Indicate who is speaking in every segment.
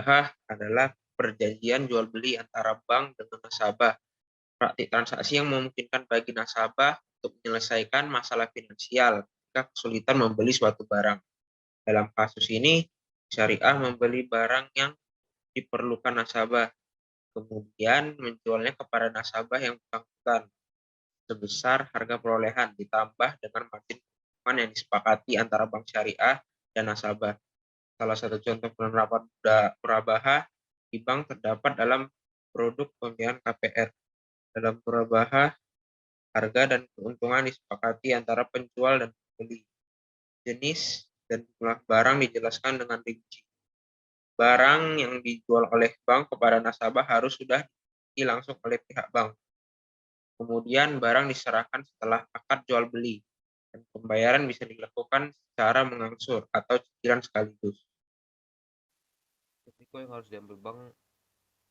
Speaker 1: murabahah adalah perjanjian jual beli antara bank dengan nasabah. Praktik transaksi yang memungkinkan bagi nasabah untuk menyelesaikan masalah finansial jika kesulitan membeli suatu barang. Dalam kasus ini, syariah membeli barang yang diperlukan nasabah, kemudian menjualnya kepada nasabah yang bersangkutan sebesar harga perolehan ditambah dengan margin keuntungan yang disepakati antara bank syariah dan nasabah. Salah satu contoh penerapan murabahah di bank terdapat dalam produk pembiayaan KPR. Dalam murabahah, harga dan keuntungan disepakati antara penjual dan pembeli. Jenis dan jumlah barang dijelaskan dengan rinci. Barang yang dijual oleh bank kepada nasabah harus sudah dimiliki langsung oleh pihak bank. Kemudian barang diserahkan setelah akad jual beli dan pembayaran bisa dilakukan secara mengangsur atau cicilan sekaligus.
Speaker 2: Risiko yang harus diambil bank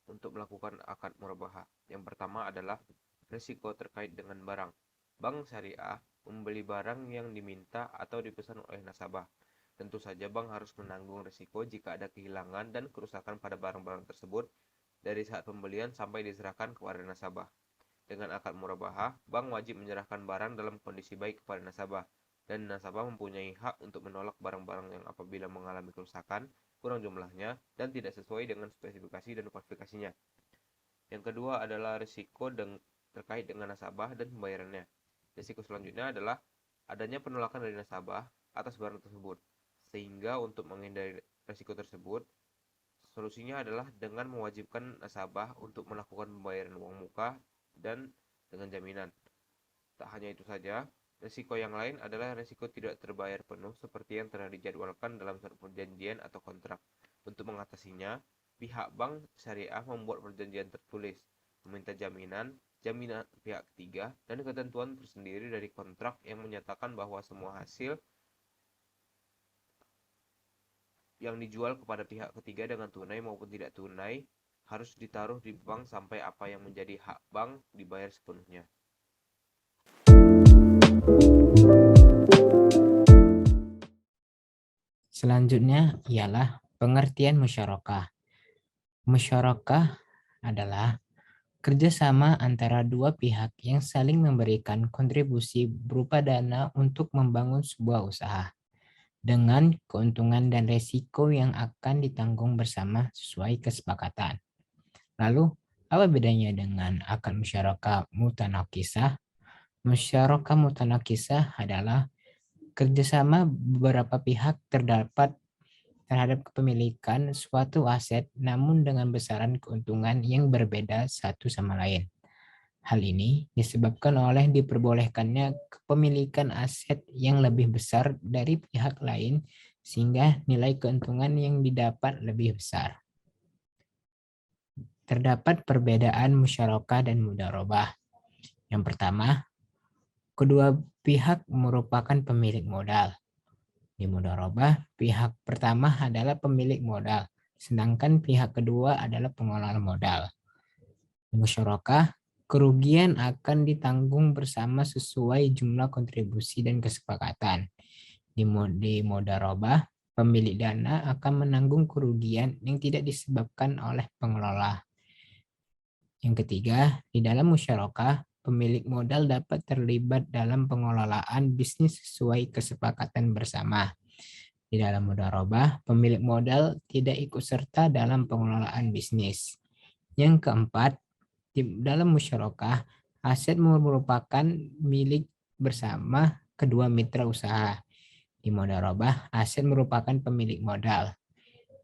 Speaker 2: untuk melakukan akad murabahah. Yang pertama adalah risiko terkait dengan barang. Bank syariah membeli barang yang diminta atau dipesan oleh nasabah. Tentu saja bank harus menanggung risiko jika ada kehilangan dan kerusakan pada barang-barang tersebut dari saat pembelian sampai diserahkan kepada nasabah. Dengan akad murabahah, bank wajib menyerahkan barang dalam kondisi baik kepada nasabah, dan nasabah mempunyai hak untuk menolak barang-barang yang apabila mengalami kerusakan, kurang jumlahnya, dan tidak sesuai dengan spesifikasi dan kualifikasinya. Yang kedua adalah risiko terkait dengan nasabah dan pembayarannya. Risiko selanjutnya adalah adanya penolakan dari nasabah atas barang tersebut. Sehingga untuk menghindari risiko tersebut, solusinya adalah dengan mewajibkan nasabah untuk melakukan pembayaran uang muka dan dengan jaminan. Tak hanya itu saja, risiko yang lain adalah risiko tidak terbayar penuh seperti yang telah dijadwalkan dalam surat perjanjian atau kontrak. Untuk mengatasinya, pihak bank syariah membuat perjanjian tertulis, meminta jaminan pihak ketiga, dan ketentuan tersendiri dari kontrak yang menyatakan bahwa semua hasil yang dijual kepada pihak ketiga dengan tunai maupun tidak tunai harus ditaruh di bank sampai apa yang menjadi hak bank dibayar sepenuhnya.
Speaker 3: Selanjutnya ialah pengertian musyarakah. Musyarakah adalah kerjasama antara dua pihak yang saling memberikan kontribusi berupa dana untuk membangun sebuah usaha dengan keuntungan dan resiko yang akan ditanggung bersama sesuai kesepakatan. Lalu, apa bedanya dengan akad musyarakah mutanakisah? Musyarakah mutanakisah adalah kerjasama beberapa pihak terdapat terhadap kepemilikan suatu aset namun dengan besaran keuntungan yang berbeda satu sama lain. Hal ini disebabkan oleh diperbolehkannya kepemilikan aset yang lebih besar dari pihak lain sehingga nilai keuntungan yang didapat lebih besar. Terdapat perbedaan musyarakah dan mudharabah. Yang pertama, kedua pihak merupakan pemilik modal. Di mudharabah, pihak pertama adalah pemilik modal, sedangkan pihak kedua adalah pengelola modal. Di musyarakah, kerugian akan ditanggung bersama sesuai jumlah kontribusi dan kesepakatan. Di mudharabah, pemilik dana akan menanggung kerugian yang tidak disebabkan oleh pengelola. Yang ketiga, di dalam musyarakah, pemilik modal dapat terlibat dalam pengelolaan bisnis sesuai kesepakatan bersama. Di dalam mudharabah, pemilik modal tidak ikut serta dalam pengelolaan bisnis. Yang keempat, di dalam musyarakah, aset merupakan milik bersama kedua mitra usaha. Di mudharabah, aset merupakan pemilik modal.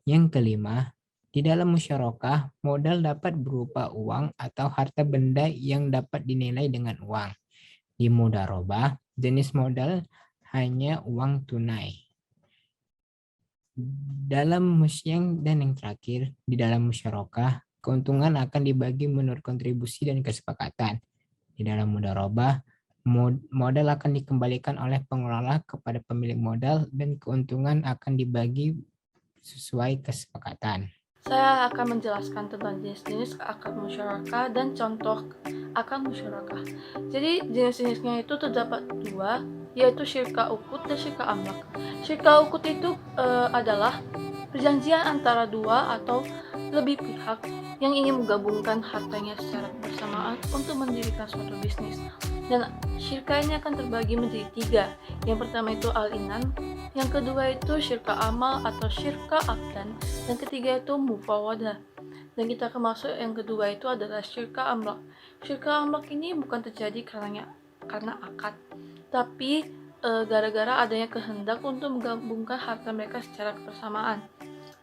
Speaker 3: Yang kelima, di dalam musyarakah, modal dapat berupa uang atau harta benda yang dapat dinilai dengan uang. Di mudharabah, jenis modal hanya uang tunai. Dalam yang terakhir, di dalam musyarakah, keuntungan akan dibagi menurut kontribusi dan kesepakatan. Di dalam mudharabah, modal akan dikembalikan oleh pengelola kepada pemilik modal dan keuntungan akan dibagi sesuai kesepakatan.
Speaker 4: Saya akan menjelaskan tentang jenis-jenis akad musyarakah dan contoh akad musyarakah. Jadi jenis-jenisnya itu terdapat dua, yaitu syirka ukut dan syirka amlak. Syirka ukut itu adalah perjanjian antara dua atau lebih pihak yang ingin menggabungkan hartanya secara bersamaan untuk mendirikan suatu bisnis. Dan syirka ini akan terbagi menjadi 3. Yang pertama itu al-inan, yang kedua itu syirka amal atau syirka abdan, dan ketiga itu mufawadah. Dan kita akan masuk yang kedua itu adalah syirka amlak. Syirka amlak ini bukan terjadi karena akad, tapi gara-gara adanya kehendak untuk menggabungkan harta mereka secara bersamaan.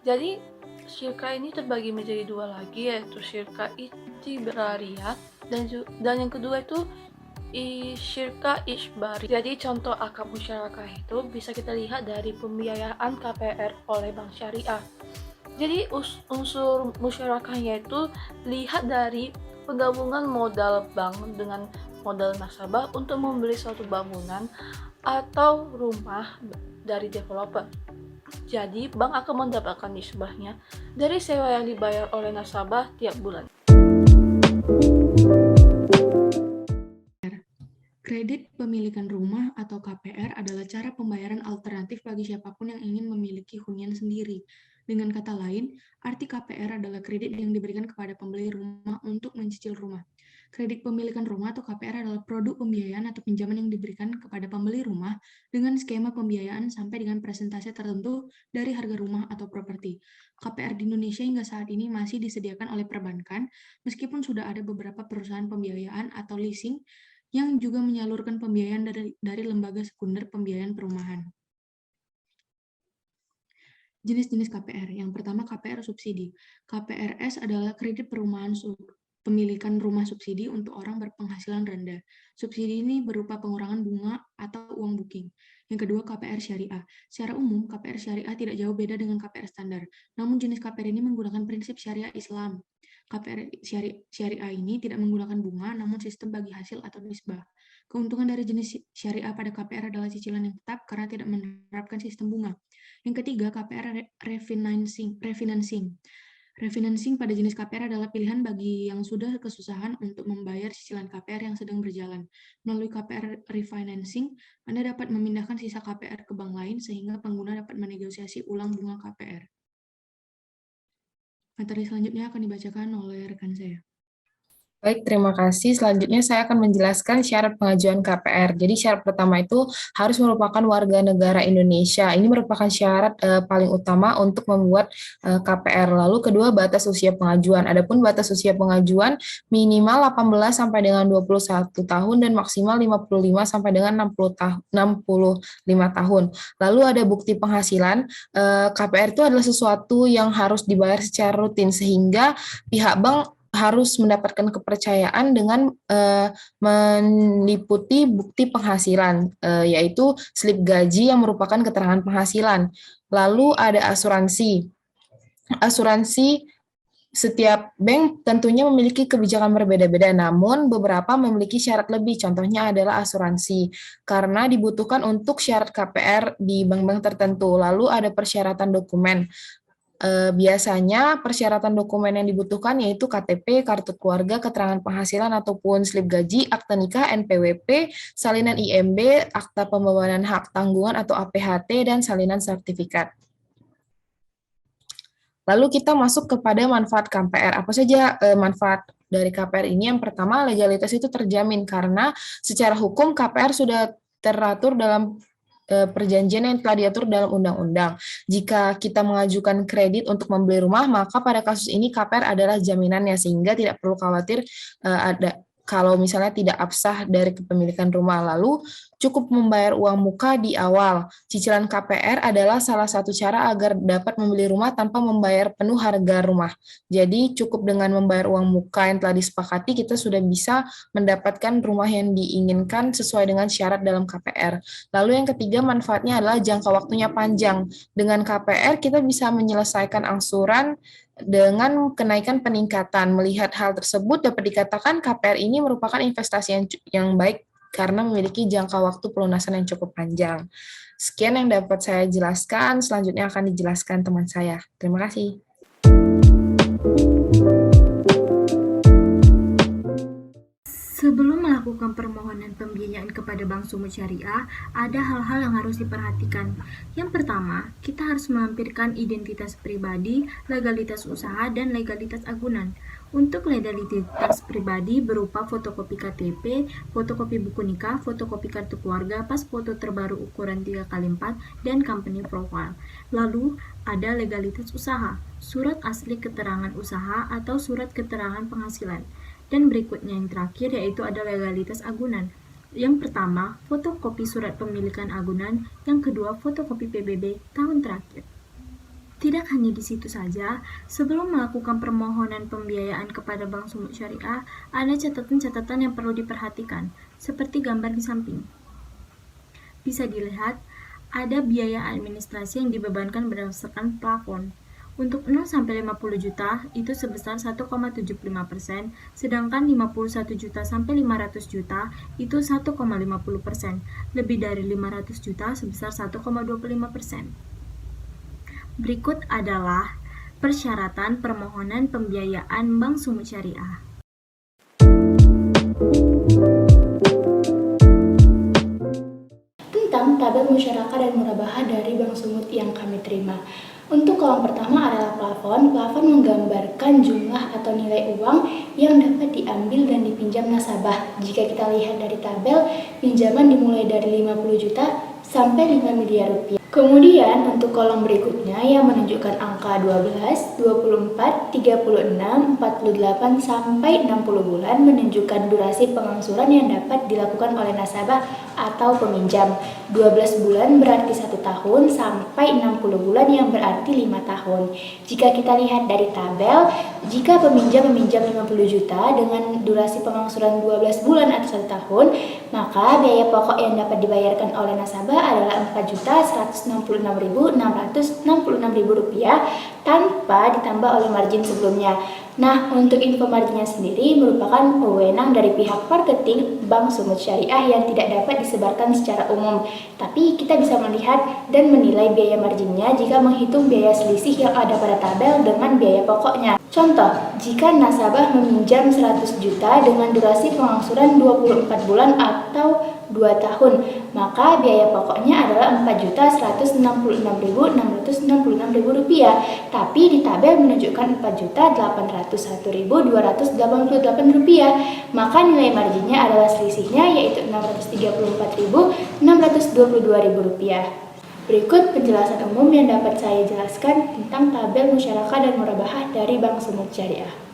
Speaker 4: Jadi syirka ini terbagi menjadi 2 lagi, yaitu syirka itibariyah dan yang kedua itu syirka isbari. Jadi contoh akad musyarakah itu bisa kita lihat dari pembiayaan KPR oleh bank syariah. Jadi unsur musyarakahnya itu lihat dari penggabungan modal bank dengan modal nasabah untuk membeli suatu bangunan atau rumah dari developer. Jadi bank akan mendapatkan nisbahnya dari sewa yang dibayar oleh nasabah tiap bulan.
Speaker 5: Kredit pemilikan rumah atau KPR adalah cara pembayaran alternatif bagi siapapun yang ingin memiliki hunian sendiri. Dengan kata lain, arti KPR adalah kredit yang diberikan kepada pembeli rumah untuk mencicil rumah. Kredit pemilikan rumah atau KPR adalah produk pembiayaan atau pinjaman yang diberikan kepada pembeli rumah dengan skema pembiayaan sampai dengan persentase tertentu dari harga rumah atau properti. KPR di Indonesia hingga saat ini masih disediakan oleh perbankan, meskipun sudah ada beberapa perusahaan pembiayaan atau leasing yang juga menyalurkan pembiayaan dari lembaga sekunder pembiayaan perumahan. Jenis-jenis KPR. Yang pertama KPR subsidi. KPRS adalah kredit perumahan pemilikan rumah subsidi untuk orang berpenghasilan rendah. Subsidi ini berupa pengurangan bunga atau uang booking. Yang kedua KPR syariah. Secara umum KPR syariah tidak jauh beda dengan KPR standar. Namun jenis KPR ini menggunakan prinsip syariah Islam. KPR syariah ini tidak menggunakan bunga, namun sistem bagi hasil atau nisbah. Keuntungan dari jenis syariah pada KPR adalah cicilan yang tetap karena tidak menerapkan sistem bunga. Yang ketiga, KPR refinancing. Refinancing pada jenis KPR adalah pilihan bagi yang sudah kesusahan untuk membayar cicilan KPR yang sedang berjalan. Melalui KPR refinancing, Anda dapat memindahkan sisa KPR ke bank lain sehingga pengguna dapat menegosiasi ulang bunga KPR. Materi selanjutnya akan dibacakan oleh rekan saya.
Speaker 6: Baik, terima kasih. Selanjutnya saya akan menjelaskan syarat pengajuan KPR. Jadi syarat pertama itu harus merupakan warga negara Indonesia. Ini merupakan syarat paling utama untuk membuat KPR. Lalu kedua, batas usia pengajuan. Adapun batas usia pengajuan minimal 18 sampai dengan 21 tahun dan maksimal 55 sampai dengan 65 tahun. Lalu ada bukti penghasilan. KPR itu adalah sesuatu yang harus dibayar secara rutin sehingga pihak bank harus mendapatkan kepercayaan dengan meliputi bukti penghasilan, yaitu slip gaji yang merupakan keterangan penghasilan. Lalu ada asuransi. Asuransi setiap bank tentunya memiliki kebijakan berbeda-beda, namun beberapa memiliki syarat lebih. Contohnya adalah asuransi, karena dibutuhkan untuk syarat KPR di bank-bank tertentu. Lalu ada persyaratan dokumen. Biasanya persyaratan dokumen yang dibutuhkan yaitu KTP, kartu keluarga, keterangan penghasilan ataupun slip gaji, akta nikah, NPWP, salinan IMB, akta pembayaran hak tanggungan atau APHT, dan salinan sertifikat. Lalu kita masuk kepada manfaat KPR. Apa saja manfaat dari KPR ini? Yang pertama, legalitas itu terjamin karena secara hukum KPR sudah teratur dalam perjanjian yang telah diatur dalam undang-undang. Jika kita mengajukan kredit untuk membeli rumah, maka pada kasus ini KPR adalah jaminannya sehingga tidak perlu khawatir kalau misalnya tidak absah dari kepemilikan rumah. Lalu cukup membayar uang muka di awal. Cicilan KPR adalah salah satu cara agar dapat membeli rumah tanpa membayar penuh harga rumah. Jadi cukup dengan membayar uang muka yang telah disepakati, kita sudah bisa mendapatkan rumah yang diinginkan sesuai dengan syarat dalam KPR. Lalu yang ketiga, manfaatnya adalah jangka waktunya panjang. Dengan KPR kita bisa menyelesaikan angsuran dengan kenaikan peningkatan. Melihat hal tersebut dapat dikatakan KPR ini merupakan investasi yang baik karena memiliki jangka waktu pelunasan yang cukup panjang. Sekian yang dapat saya jelaskan, selanjutnya akan dijelaskan teman saya. Terima kasih.
Speaker 7: Sebelum melakukan permohonan pembiayaan kepada Bank Sumut Syariah, ada hal-hal yang harus diperhatikan. Yang pertama, kita harus melampirkan identitas pribadi, legalitas usaha, dan legalitas agunan. Untuk legalitas pribadi berupa fotokopi KTP, fotokopi buku nikah, fotokopi kartu keluarga, pas foto terbaru ukuran 3x4, dan company profile. Lalu, ada legalitas usaha, surat asli keterangan usaha atau surat keterangan penghasilan. Dan berikutnya yang terakhir yaitu ada legalitas agunan. Yang pertama, fotokopi surat pemilikan agunan, yang kedua, fotokopi PBB tahun terakhir. Tidak hanya di situ saja, sebelum melakukan permohonan pembiayaan kepada Bank Sumut Syariah, ada catatan-catatan yang perlu diperhatikan, seperti gambar di samping. Bisa dilihat, ada biaya administrasi yang dibebankan berdasarkan plafon. Untuk 0-50 juta itu sebesar 1,75%, sedangkan 51 juta sampai 500 juta itu 1,50%, lebih dari 500 juta sebesar 1,25%. Berikut adalah persyaratan permohonan pembiayaan Bank Sumut Syariah.
Speaker 8: Tentang tabel musyarakah dan murabahah dari Bank Sumut yang kami terima. Untuk kolom pertama adalah plafon. Plafon menggambarkan jumlah atau nilai uang yang dapat diambil dan dipinjam nasabah. Jika kita lihat dari tabel, pinjaman dimulai dari 50 juta sampai 5 miliar rupiah. Kemudian untuk kolom berikutnya yang menunjukkan angka 12, 24, 36, 48, sampai 60 bulan menunjukkan durasi pengangsuran yang dapat dilakukan oleh nasabah atau peminjam. 12 bulan berarti 1 tahun sampai 60 bulan yang berarti 5 tahun. Jika kita lihat dari tabel, jika peminjam meminjam 50 juta dengan durasi pengangsuran 12 bulan atau 1 tahun, maka biaya pokok yang dapat dibayarkan oleh nasabah adalah Rp4.166.666 tanpa ditambah oleh margin sebelumnya. Nah, untuk info marginnya sendiri merupakan wewenang dari pihak marketing Bank Sumut Syariah yang tidak dapat disebarkan secara umum. Tapi kita bisa melihat dan menilai biaya marginnya jika menghitung biaya selisih yang ada pada tabel dengan biaya pokoknya. Contoh, jika nasabah meminjam 100 juta dengan durasi pengangsuran 24 bulan atau 2 tahun, maka biaya pokoknya adalah Rp4.166.666. Tapi di tabel menunjukkan Rp4.801.288. Maka nilai marginnya adalah selisihnya yaitu Rp634.622. Berikut penjelasan umum yang dapat saya jelaskan tentang tabel musyarakah dan murabahah dari Bank Sumut Syariah.